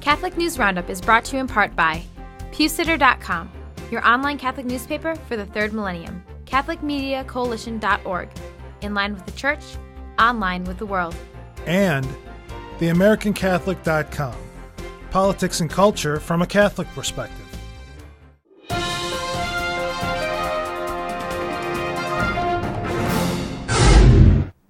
Catholic News Roundup is brought to you in part by PewSitter.com, your online Catholic newspaper for the third millennium, CatholicMediaCoalition.org, in line with the Church, online with the world. And TheAmericanCatholic.com, politics and culture from a Catholic perspective.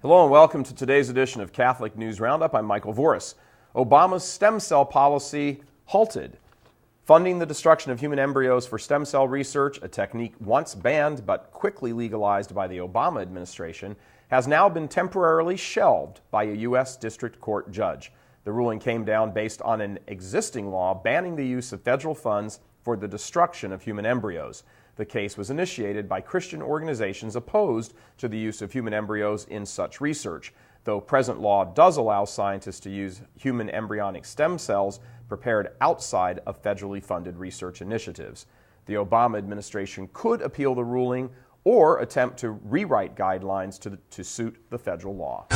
Hello and welcome to today's edition of Catholic News Roundup. I'm Michael Voris. Obama's stem cell policy halted. Funding the destruction of human embryos for stem cell research, a technique once banned but quickly legalized by the Obama administration, has now been temporarily shelved by a U.S. District Court judge. The ruling came down based on an existing law banning the use of federal funds for the destruction of human embryos. The case was initiated by Christian organizations opposed to the use of human embryos in such research, though present law does allow scientists to use human embryonic stem cells prepared outside of federally funded research initiatives. The Obama administration could appeal the ruling or attempt to rewrite guidelines to suit the federal law.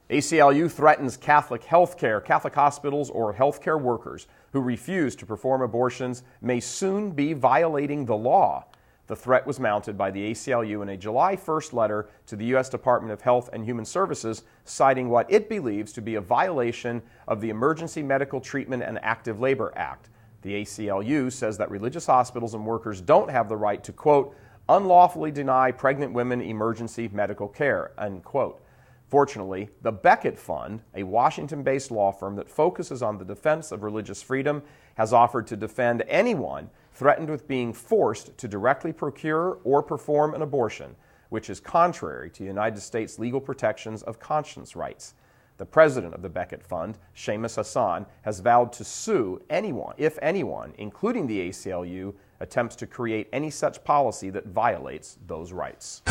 ACLU threatens Catholic healthcare. Catholic hospitals or healthcare workers who refuse to perform abortions may soon be violating the law. The threat was mounted by the ACLU in a July 1st letter to the U.S. Department of Health and Human Services, citing what it believes to be a violation of the Emergency Medical Treatment and Active Labor Act. The ACLU says that religious hospitals and workers don't have the right to, quote, unlawfully deny pregnant women emergency medical care, unquote. Fortunately, the Becket Fund, a Washington-based law firm that focuses on the defense of religious freedom, has offered to defend anyone threatened with being forced to directly procure or perform an abortion, which is contrary to United States legal protections of conscience rights. The president of the Becket Fund, Seamus Hassan, has vowed to sue anyone, if anyone, including the ACLU, attempts to create any such policy that violates those rights.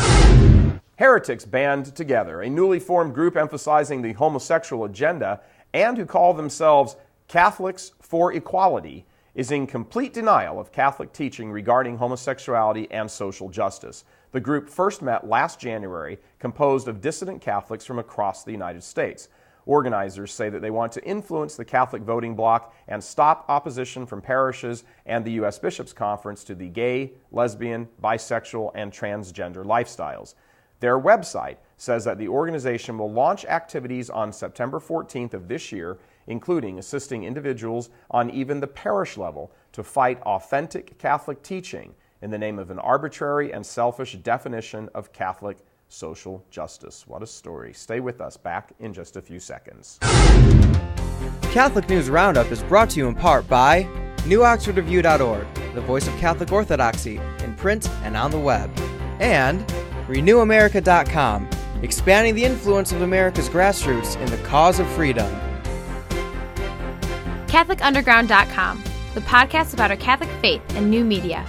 Heretics band together, a newly formed group emphasizing the homosexual agenda and who call themselves Catholics for Equality, is in complete denial of Catholic teaching regarding homosexuality and social justice. The group first met last January, composed of dissident Catholics from across the United States. Organizers say that they want to influence the Catholic voting bloc and stop opposition from parishes and the U.S. Bishops' Conference to the gay, lesbian, bisexual, and transgender lifestyles. Their website says that the organization will launch activities on September 14th of this year, including assisting individuals on even the parish level to fight authentic Catholic teaching in the name of an arbitrary and selfish definition of Catholic social justice. What a story. Stay with us. Back in just a few seconds. Catholic News Roundup is brought to you in part by NewOxfordReview.org, the voice of Catholic Orthodoxy, in print and on the web, and RenewAmerica.com, expanding the influence of America's grassroots in the cause of freedom. CatholicUnderground.com, the podcast about our Catholic faith and new media.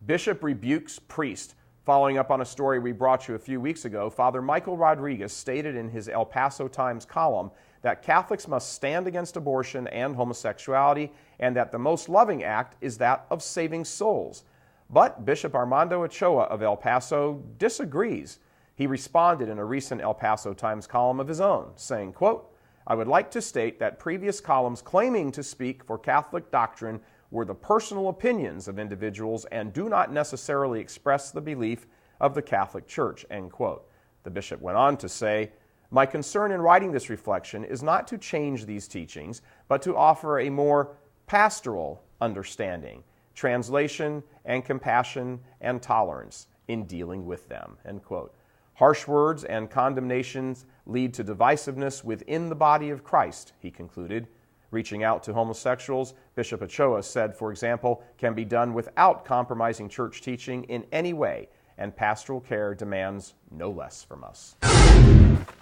Bishop rebukes priest. Following up on a story we brought you a few weeks ago, Father Michael Rodriguez stated in his El Paso Times column that Catholics must stand against abortion and homosexuality, and that the most loving act is that of saving souls. But Bishop Armando Ochoa of El Paso disagrees. He responded in a recent El Paso Times column of his own, saying, quote, I would like to state that previous columns claiming to speak for Catholic doctrine were the personal opinions of individuals and do not necessarily express the belief of the Catholic Church, end quote. The bishop went on to say, my concern in writing this reflection is not to change these teachings, but to offer a more pastoral understanding, translation, and compassion and tolerance in dealing with them, end quote. Harsh words and condemnations lead to divisiveness within the body of Christ, he concluded. Reaching out to homosexuals, Bishop Ochoa said, for example, can be done without compromising church teaching in any way, and pastoral care demands no less from us.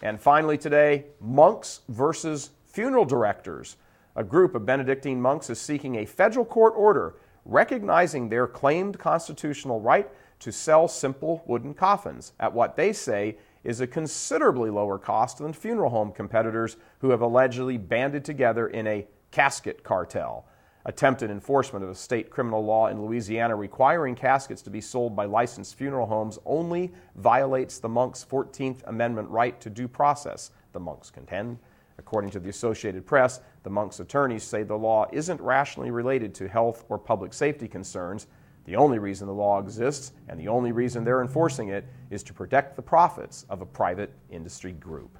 And finally today, monks versus funeral directors. A group of Benedictine monks is seeking a federal court order recognizing their claimed constitutional right to sell simple wooden coffins at what they say is a considerably lower cost than funeral home competitors who have allegedly banded together in a casket cartel. Attempted enforcement of a state criminal law in Louisiana requiring caskets to be sold by licensed funeral homes only violates the monks' 14th Amendment right to due process, the monks contend. According to the Associated Press, the monks' attorneys say the law isn't rationally related to health or public safety concerns. The only reason the law exists, and the only reason they're enforcing it, is to protect the profits of a private industry group.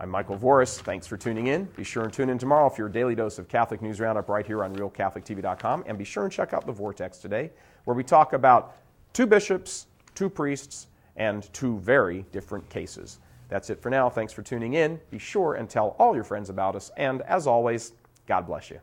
I'm Michael Voris. Thanks for tuning in. Be sure and tune in tomorrow for your daily dose of Catholic News Roundup right here on RealCatholicTV.com. And be sure and check out The Vortex today, where we talk about 2 bishops, 2 priests, and 2 very different cases. That's it for now. Thanks for tuning in. Be sure and tell all your friends about us. And as always, God bless you.